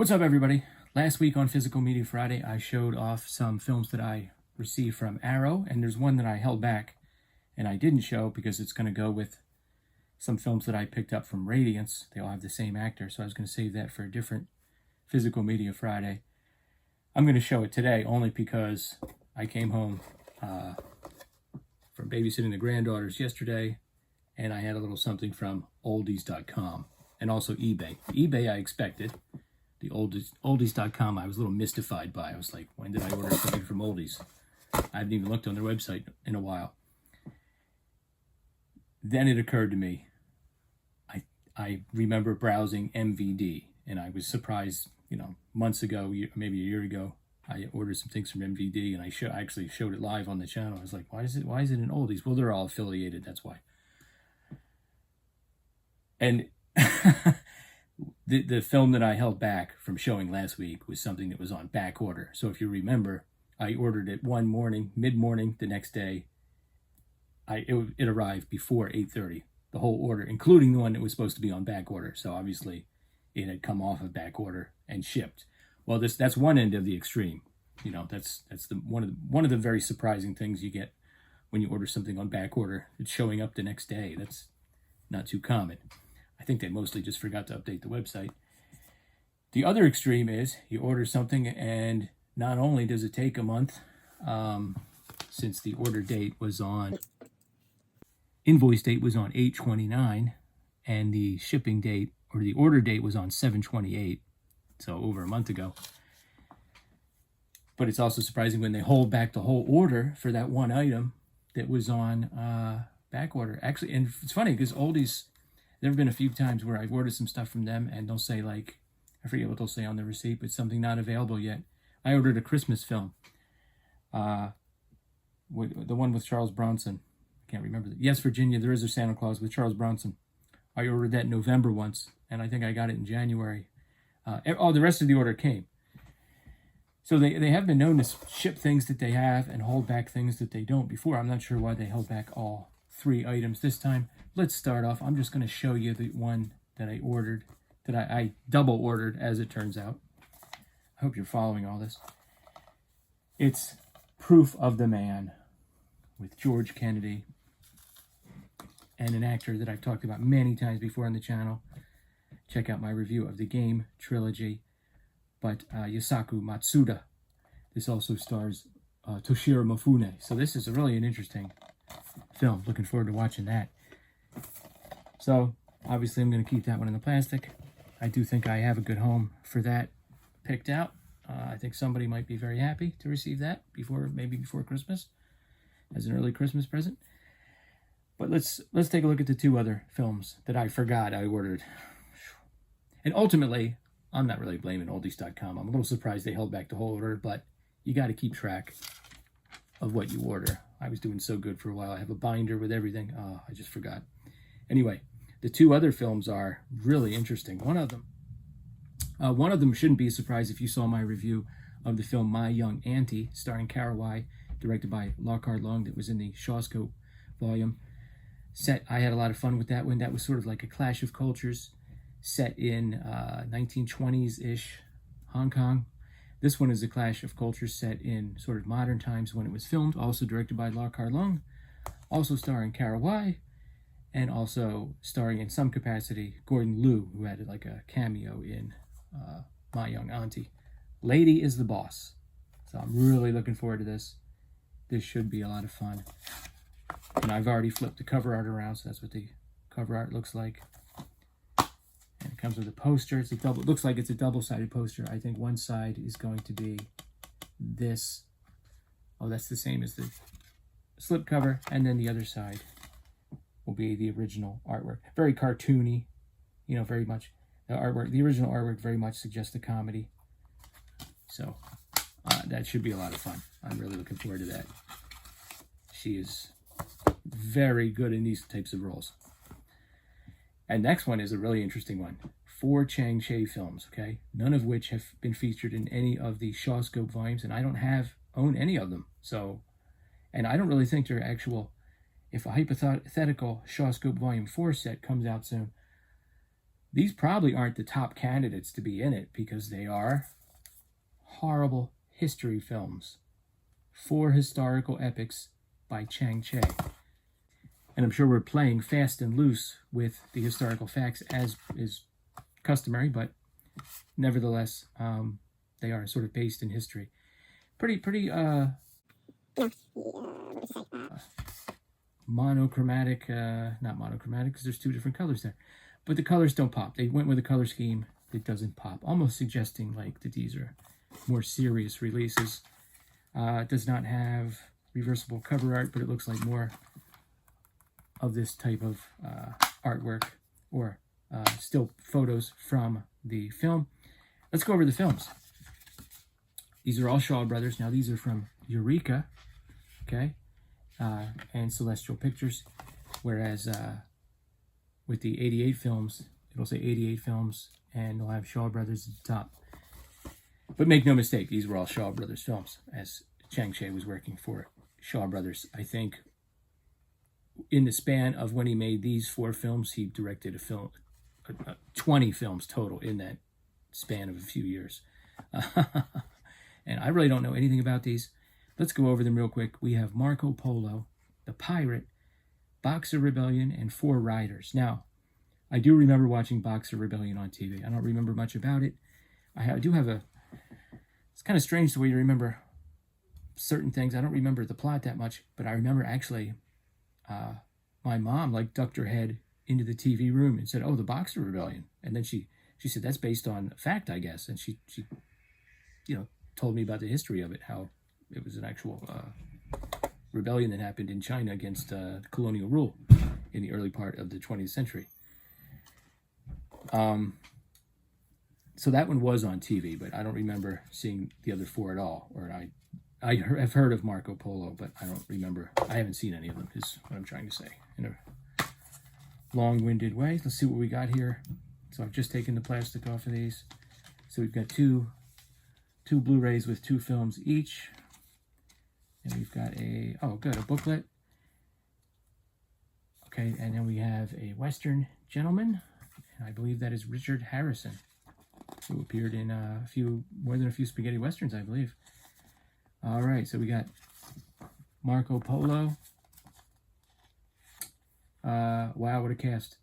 What's up, everybody? Last week on Physical Media Friday, I showed off some films that I received from Arrow, and there's one that I held back and I didn't show because it's going to go with some films that I picked up from Radiance. They all have the same actor, so I was going to save that for a different Physical Media Friday. I'm going to show it today only because I came home from babysitting the granddaughters yesterday, and I had a little something from oldies.com and also eBay. eBay I expected. The oldies.com I was a little mystified by. I was like, when did I order something from Oldies? I haven't even looked on their website in a while. Then it occurred to me, I remember browsing MVD, and I was surprised, months ago, maybe a year ago, I ordered some things from MVD, and I actually showed it live on the channel. I was like, why is it in Oldies? Well, they're all affiliated, that's why. And the film that I held back from showing last week was something that was on back order. So if you remember, I ordered it one morning, mid-morning, the next day. It arrived before 8:30, the whole order, including the one that was supposed to be on back order. So obviously it had come off of back order and shipped. Well, that's one end of the extreme. That's one of the very surprising things you get when you order something on back order. It's showing up the next day. That's not too common. I think they mostly just forgot to update the website. The other extreme is you order something and not only does it take a month, since the invoice date was on 8/29, and the shipping date or the order date was on 7/28, so over a month ago. But it's also surprising when they hold back the whole order for that one item that was on back order. Actually, and it's funny because Oldies, there have been a few times where I've ordered some stuff from them and they'll say, like, I forget what they'll say on the receipt, but something not available yet. I ordered a Christmas film, the one with Charles Bronson. I can't remember. Yes, Virginia, There Is a Santa Claus with Charles Bronson. I ordered that in November once, and I think I got it in January. The rest of the order came. So they have been known to ship things that they have and hold back things that they don't before. I'm not sure why they held back all 3 items this time. Let's start off. I'm just going to show you the one that I ordered, that I double ordered, as it turns out. I hope you're following all this. It's Proof of the Man with George Kennedy and an actor that I've talked about many times before on the channel. Check out my review of the Game trilogy. But Yusaku Matsuda. This also stars Toshiro Mifune. So this is really an interesting film. Looking forward to watching that. So obviously I'm going to keep that one in the plastic. I do think I have a good home for that picked out. I think somebody might be very happy to receive that maybe before Christmas, as an early Christmas present. But let's take a look at the 2 other films that I forgot I ordered. And ultimately, I'm not really blaming oldies.com. I'm a little surprised they held back the whole order, but you got to keep track of what you order. I was doing so good for a while. I have a binder with everything. Oh, I just forgot. Anyway, the 2 other films are really interesting. One of them shouldn't be a surprise if you saw my review of the film My Young Auntie, starring Karawai, directed by Lockhart Long, that was in the Shawscope volume. I had a lot of fun with that one. That was sort of like a clash of cultures set in 1920s-ish Hong Kong. This one is a clash of cultures set in sort of modern times when it was filmed, also directed by Lockhart Long, also starring Karawai, and also starring in some capacity Gordon Liu, who had like a cameo in My Young Auntie. Lady is the boss. So I'm really looking forward to this. This should be a lot of fun. And I've already flipped the cover art around, so that's what the cover art looks like. And it comes with a poster. It looks like it's a double-sided poster. I think one side is going to be this. Oh, that's the same as the slipcover. And then the other side will be the original artwork. Very cartoony, very much. The original artwork very much suggests a comedy. So that should be a lot of fun. I'm really looking forward to that. She is very good in these types of roles. And next one is a really interesting one. 4 Chang Cheh films, okay? None of which have been featured in any of the Shawscope volumes, and I don't own any of them. So, and I don't really think they're actual. If a hypothetical Shawscope Volume 4 set comes out soon, These probably aren't the top candidates to be in it because they are horrible history films. 4 historical epics by Chang Che. And I'm sure we're playing fast and loose with the historical facts as is customary, but nevertheless, they are sort of based in history. Pretty monochromatic, not monochromatic because there's 2 different colors there, but the colors don't pop. They went with a color scheme that doesn't pop, almost suggesting like that these are more serious releases. It does not have reversible cover art, but it looks like more of this type of artwork or still photos from the film. Let's go over the films. These are all Shaw Brothers. Now these are from Eureka, okay, and Celestial Pictures, whereas with the 88 films, it'll say 88 films, and they'll have Shaw Brothers at the top. But make no mistake, these were all Shaw Brothers films, as Chang Che was working for Shaw Brothers. I think in the span of when he made these 4 films, he directed 20 films total in that span of a few years. And I really don't know anything about these. Let's go over them real quick. We have Marco Polo, The Pirate, Boxer Rebellion, and 4 Riders. Now, I do remember watching Boxer Rebellion on TV. I don't remember much about it. I do have a... It's kind of strange the way you remember certain things. I don't remember the plot that much, but I remember actually my mom like ducked her head into the TV room and said, "Oh, the Boxer Rebellion." And then she said, "That's based on fact, I guess." And she told me about the history of it, how it was an actual rebellion that happened in China against colonial rule in the early part of the 20th century. So that one was on TV, but I don't remember seeing the other 4 at all. Or I have heard of Marco Polo, but I don't remember. I haven't seen any of them, is what I'm trying to say in a long-winded way. Let's see what we got here. So I've just taken the plastic off of these. So we've got two Blu-rays with 2 films each. And we've got a booklet. Okay, and then we have a Western gentleman. And I believe that is Richard Harrison, who appeared in more than a few spaghetti westerns, I believe. All right, so we got Marco Polo. Wow, what a cast.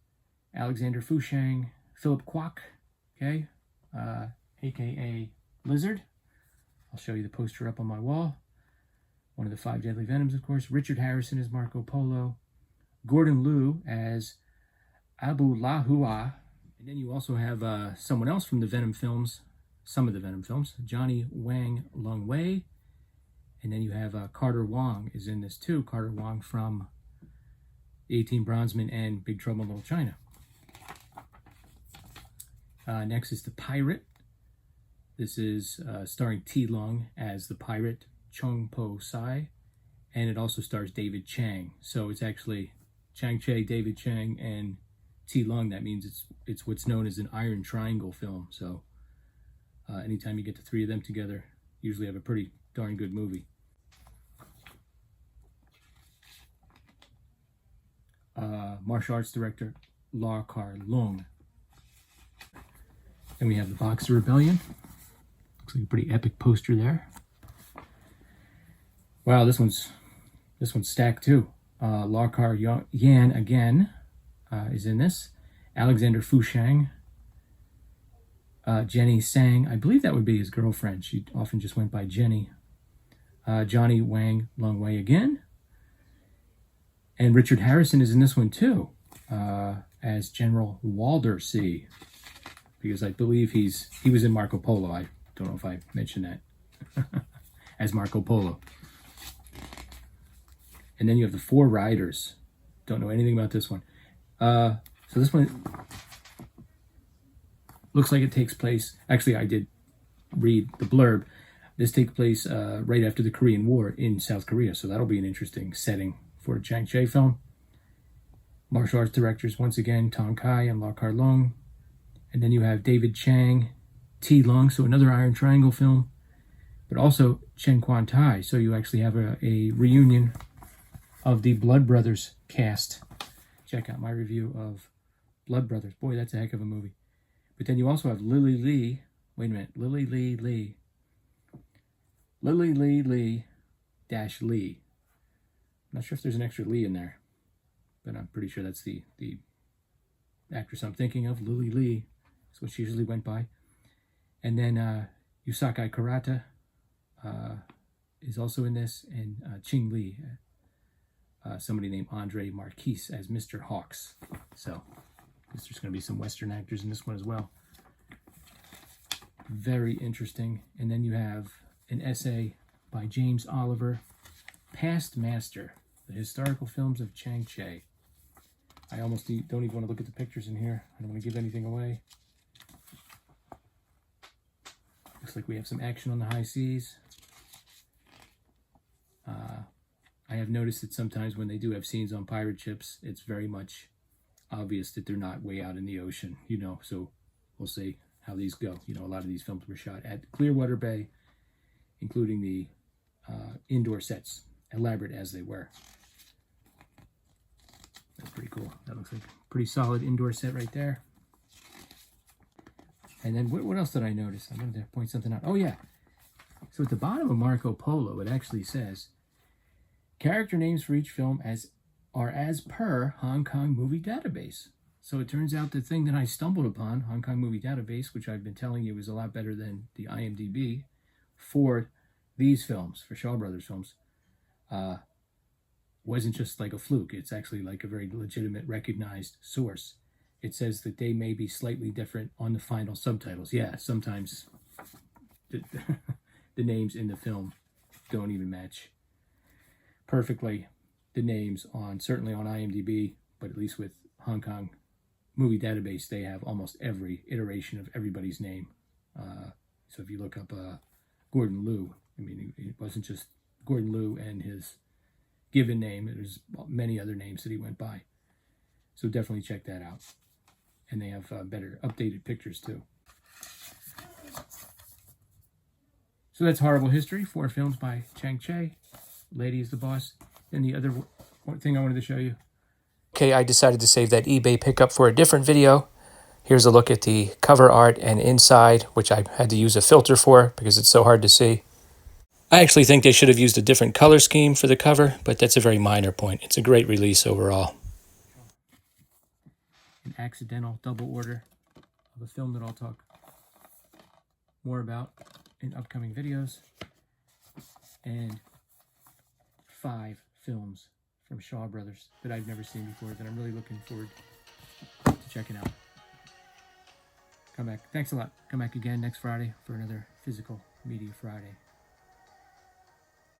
Alexander Fushang, Philip Kwok, okay, a.k.a. Lizard. I'll show you the poster up on my wall. One of the 5 Deadly Venoms, of course. Richard Harrison as Marco Polo. Gordon Liu as Abu Lahua. And then you also have someone else from the Venom films, some of the Venom films, Johnny Wang Lung Wei. And then you have Carter Wong is in this too. Carter Wong from 18 Bronzemen and Big Trouble in Little China. Next is The Pirate. This is starring T. Lung as the pirate Chong Po Sai, and it also stars David Chang. So it's actually Chang Che, David Chang, and T. Lung. That means it's what's known as an Iron Triangle film. So anytime you get the 3 of them together, you usually have a pretty darn good movie. Martial arts director Lar Kar Lung. Then we have the Boxer Rebellion. Looks like a pretty epic poster there. Wow, this one's stacked too. Lar Kar Yan again is in this. Alexander Fushang. Jenny Sang. I believe that would be his girlfriend. She often just went by Jenny. Johnny Wang Lung Wei again. And Richard Harrison is in this one too, as General Walder C. Because I believe he was in Marco Polo. I don't know if I mentioned that. As Marco Polo. And then you have the 4 Riders. Don't know anything about this one. So this one looks like it takes place... Actually, I did read the blurb. This takes place right after the Korean War in South Korea. So that'll be an interesting setting for a Chang Che film. Martial arts directors, once again, Tong Kai and Lar Kar Lung. And then you have David Chang, T. Lung, so another Iron Triangle film. But also Chen Quan Tai. So you actually have a reunion of the Blood Brothers cast. Check out my review of Blood Brothers. Boy, that's a heck of a movie. But then you also have Lily Lee. Wait a minute. Lily Lee dash Lee. I'm not sure if there's an extra Lee in there, but I'm pretty sure that's the actress I'm thinking of. Lily Lee is what she usually went by. And then Yusakai Kurata is also in this, and Ching Lee, somebody named Andre Marquise as Mr. Hawks. So I guess there's going to be some Western actors in this one as well. Very interesting. And then you have an essay by James Oliver, Past Master, the historical films of Chang Che. I almost don't even want to look at the pictures in here. I don't want to give anything away. Looks like we have some action on the high seas. I have noticed that sometimes when they do have scenes on pirate ships, it's very much obvious that they're not way out in the ocean, you know, so we'll see how these go. You know, a lot of these films were shot at Clearwater Bay, including the indoor sets, elaborate as they were. That's pretty cool. That looks like a pretty solid indoor set right there. And then what else did I notice? I wanted to point something out. Oh, yeah. So at the bottom of Marco Polo, it actually says, character names for each film are as per Hong Kong Movie Database. So it turns out the thing that I stumbled upon, Hong Kong Movie Database, which I've been telling you is a lot better than the IMDb for these films, for Shaw Brothers films, wasn't just like a fluke. It's actually like a very legitimate, recognized source. It says that they may be slightly different on the final subtitles. Yeah, sometimes the names in the film don't even match perfectly the names certainly on IMDb, but at least with Hong Kong Movie Database, they have almost every iteration of everybody's name. So if you look up Gordon Liu, I mean, it wasn't just Gordon Liu and his given name. There's many other names that he went by. So definitely check that out. And they have better updated pictures too. So that's Horrible History, 4 films by Chang Che. Lady is the Boss. And the other thing I wanted to show you. Okay, I decided to save that eBay pickup for a different video. Here's a look at the cover art and inside, which I had to use a filter for because it's so hard to see. I actually think they should have used a different color scheme for the cover, but that's a very minor point. It's a great release overall. An accidental double order of a film that I'll talk more about in upcoming videos. And 5 films from Shaw Brothers that I've never seen before that I'm really looking forward to checking out. Come back. Thanks a lot. Come back again next Friday for another Physical Media Friday.